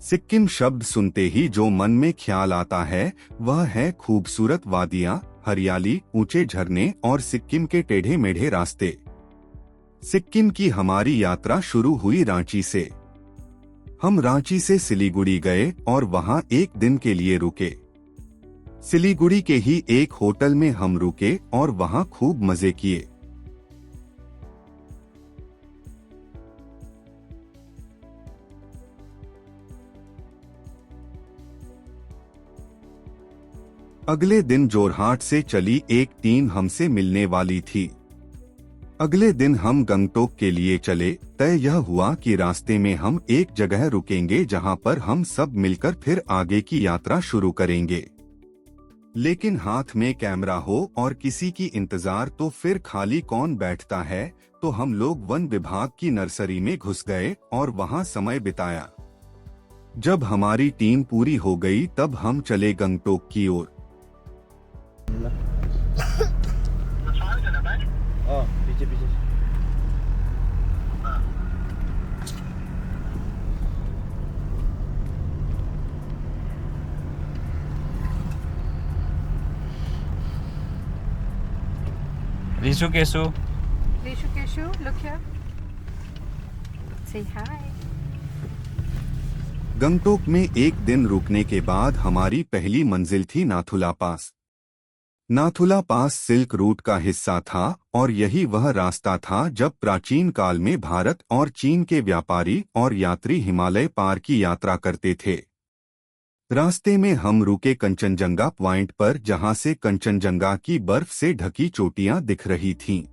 सिक्किम शब्द सुनते ही जो मन में ख्याल आता है वह है खूबसूरत वादियां, हरियाली, ऊंचे झरने और सिक्किम के टेढ़े मेढ़े रास्ते। सिक्किम की हमारी यात्रा शुरू हुई रांची से। हम रांची से सिलीगुड़ी गए और वहां एक दिन के लिए रुके। सिलीगुड़ी के ही एक होटल में हम रुके और वहां खूब मजे किए। अगले दिन जोरहाट से चली एक टीम हमसे मिलने वाली थी। अगले दिन हम गंगटोक के लिए चले। तय यह हुआ कि रास्ते में हम एक जगह रुकेंगे जहां पर हम सब मिलकर फिर आगे की यात्रा शुरू करेंगे। लेकिन हाथ में कैमरा हो और किसी की इंतजार तो फिर खाली कौन बैठता है, तो हम लोग वन विभाग की नर्सरी में घुस गए और वहां समय बिताया। जब हमारी टीम पूरी हो गई तब हम चले गंगटोक की ओर। पीछे पीछे Risu Kesu. Rishu Keshu, look here. Say hi. Gangtok में एक दिन रुकने के बाद हमारी पहली मंजिल थी नाथुला पास। नाथुला पास सिल्क रूट का हिस्सा था और यही वह रास्ता था जब प्राचीन काल में भारत और चीन के व्यापारी और यात्री हिमालय पार की यात्रा करते थे। रास्ते में हम रुके कंचनजंगा पॉइंट पर, जहां से कंचनजंगा की बर्फ से ढकी चोटियां दिख रही थीं।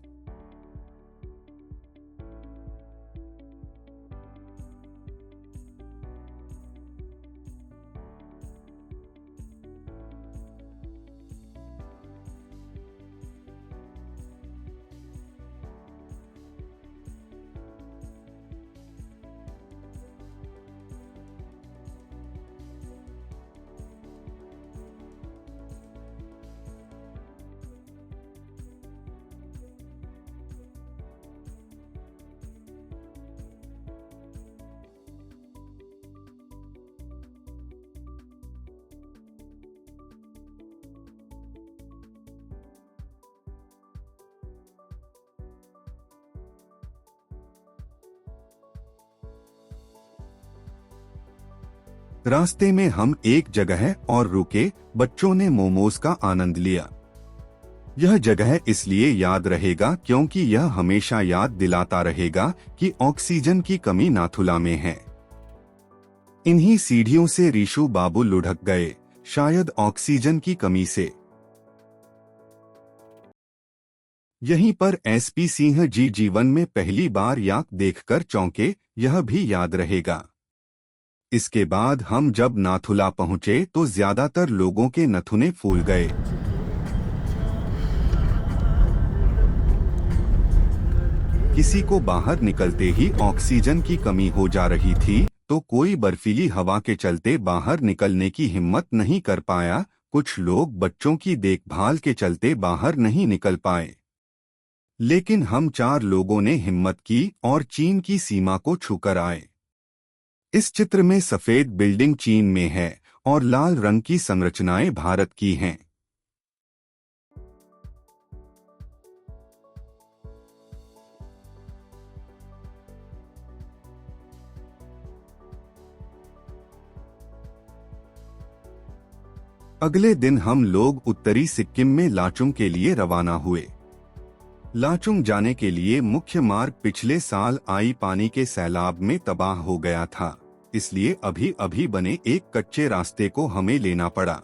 रास्ते में हम एक जगह और रुके। बच्चों ने मोमोज का आनंद लिया। यह जगह इसलिए याद रहेगा क्योंकि यह हमेशा याद दिलाता रहेगा कि ऑक्सीजन की कमी नाथुला में है। इन्हीं सीढ़ियों से रीशु बाबू लुढ़क गए, शायद ऑक्सीजन की कमी से। यहीं पर एसपी सिंह जी जीवन में पहली बार याक देखकर चौंके, यह भी याद रहेगा। इसके बाद हम जब नाथुला पहुंचे तो ज्यादातर लोगों के नथुने फूल गए। किसी को बाहर निकलते ही ऑक्सीजन की कमी हो जा रही थी, तो कोई बर्फीली हवा के चलते बाहर निकलने की हिम्मत नहीं कर पाया। कुछ लोग बच्चों की देखभाल के चलते बाहर नहीं निकल पाए। लेकिन हम 4 लोगों ने हिम्मत की और चीन की सीमा को छूकर आए। इस चित्र में सफेद बिल्डिंग चीन में है और लाल रंग की संरचनाएं भारत की हैं। अगले दिन हम लोग उत्तरी सिक्किम में लाचुंग के लिए रवाना हुए। लाचुंग जाने के लिए मुख्य मार्ग पिछले साल आई पानी के सैलाब में तबाह हो गया था, इसलिए अभी अभी बने एक कच्चे रास्ते को हमें लेना पड़ा।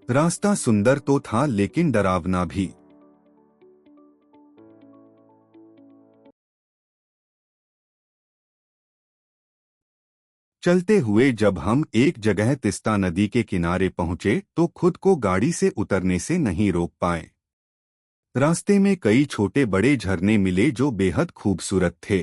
रास्ता सुंदर तो था लेकिन डरावना भी। चलते हुए जब हम एक जगह तिस्ता नदी के किनारे पहुंचे तो खुद को गाड़ी से उतरने से नहीं रोक पाए। रास्ते में कई छोटे बड़े झरने मिले जो बेहद खूबसूरत थे।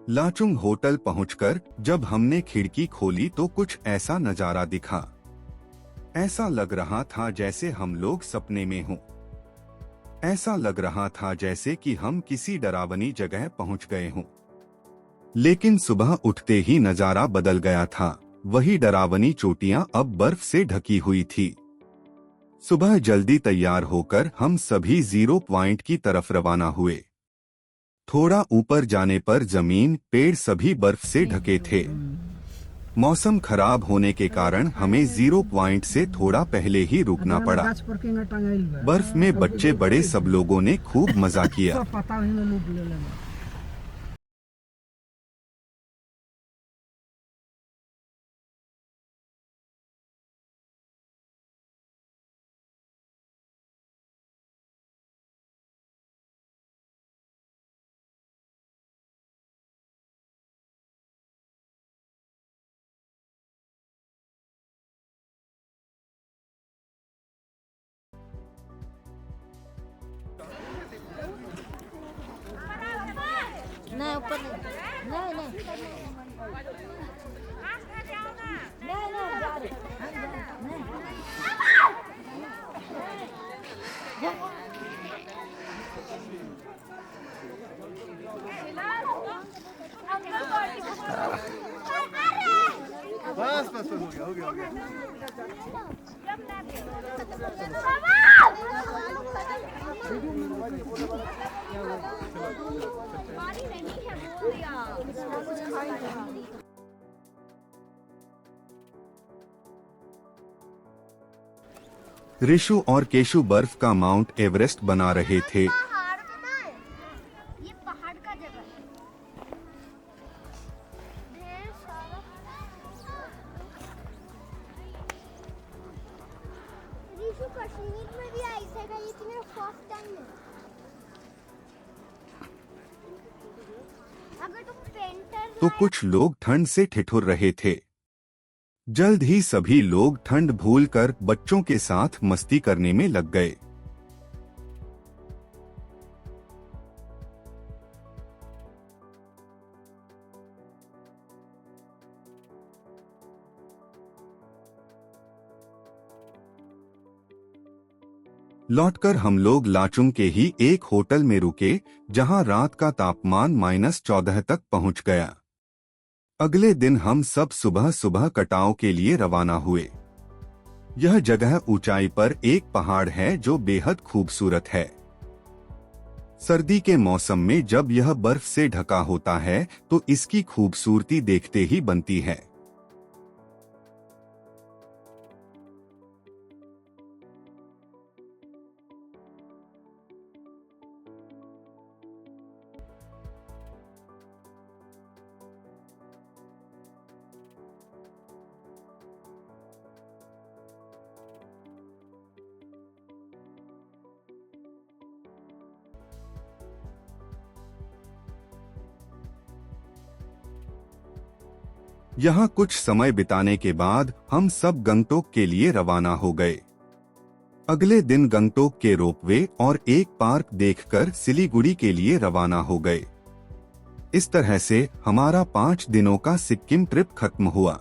लाचुंग होटल पहुंचकर जब हमने खिड़की खोली तो कुछ ऐसा नजारा दिखा। ऐसा लग रहा था जैसे हम लोग सपने में हों। ऐसा लग रहा था जैसे कि हम किसी डरावनी जगह पहुंच गए हों। लेकिन सुबह उठते ही नजारा बदल गया था। वही डरावनी चोटियां अब बर्फ से ढकी हुई थी। सुबह जल्दी तैयार होकर हम सभी 0 पॉइंट की तरफ रवाना हुए। थोड़ा ऊपर जाने पर जमीन, पेड़ सभी बर्फ से ढके थे। मौसम खराब होने के कारण हमें 0 पॉइंट से थोड़ा पहले ही रुकना पड़ा। बर्फ में बच्चे बड़े सब लोगों ने खूब मजा किया। नहीं ऊपर नहीं नहीं नहीं जा रहे बस बस हो गया ऋषु और केशु बर्फ का माउंट एवरेस्ट बना रहे थे। पहाड़ बनाए, ये पहाड़ का जगह है। ढेर सारा ऋषु कश्मीर में भी आई थे गई थी मेरा फर्स्ट टाइम है। अगर तुम पेंटर तो कुछ लोग ठंड से ठिठुर रहे थे। जल्द ही सभी लोग ठंड भूलकर बच्चों के साथ मस्ती करने में लग गए। लौटकर हम लोग लाचुंग के ही एक होटल में रुके, जहां रात का तापमान -14 तक पहुंच गया। अगले दिन हम सब सुबह सुबह कटाव के लिए रवाना हुए। यह जगह ऊंचाई पर एक पहाड़ है जो बेहद खूबसूरत है। सर्दी के मौसम में जब यह बर्फ से ढका होता है तो इसकी खूबसूरती देखते ही बनती है। यहाँ कुछ समय बिताने के बाद हम सब गंगटोक के लिए रवाना हो गए। अगले दिन गंगटोक के रोपवे और एक पार्क देखकर सिलीगुड़ी के लिए रवाना हो गए। इस तरह से हमारा 5 दिनों का सिक्किम ट्रिप खत्म हुआ।